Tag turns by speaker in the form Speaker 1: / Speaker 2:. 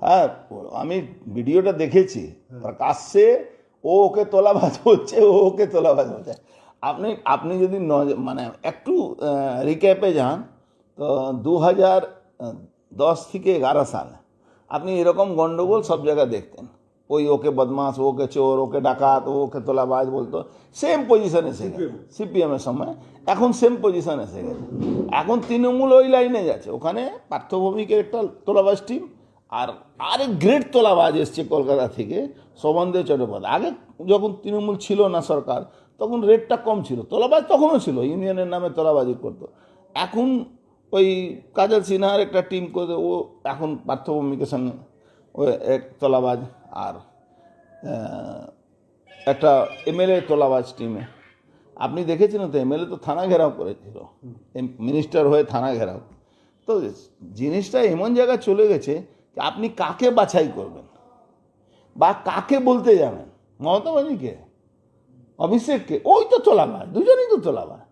Speaker 1: হ্যাঁ, আমি ভিডিওটা দেখেছি, প্রকাশ্যে ও ওকে তোলাবাজ বলছে, ও ওকে তোলাবাজ বলছে। আপনি যদি মানে একটু রিক্যাপে যান, তো 2010 থেকে 11 সাল আপনি এরকম গন্ডগোল সব জায়গায় দেখতেন। ওই ওকে বদমাস, ওকে চোর, ওকে ডাকাত, ওকে তোলাবাজ বলতো। সেম পজিশন এসে গেছে সিপিএমের সময়, এখন সেম পজিশন এসে গেছে। এখন তৃণমূল ওই লাইনে যাচ্ছে, ওখানে পার্থভূমিকের একটা তোলাবাজ টিম, আর আরেক গ্রেট তোলাবাজ এসছে কলকাতা থেকে, শোভনদেব চট্টোপাধ্যায়। আগে যখন তৃণমূল ছিল না সরকার, তখন রেটটা কম ছিল, তোলাবাজ তখনও ছিল, ইউনিয়নের নামে তোলাবাজি করতো। এখন ওই কাজল সিনহার একটা টিম করে, ও এখন পার্থভূমিকের সঙ্গে ওই এক তোলাবাজ, আর একটা এমএলএ তোলাবাজ টিমে। আপনি দেখেছেন তো, এমএলএ তো থানা ঘেরাও করেছিল, মিনিস্টার হয়ে থানা ঘেরাও। তো জিনিসটা এমন জায়গায় চলে গেছে যে আপনি কাকে বাছাই করবেন বা কাকে বলতে যাবেন, মমতা ব্যানার্জিকে, অভিষেককে, ওই তো তোলাবাজ, দুজনেই তো তোলাবাজ।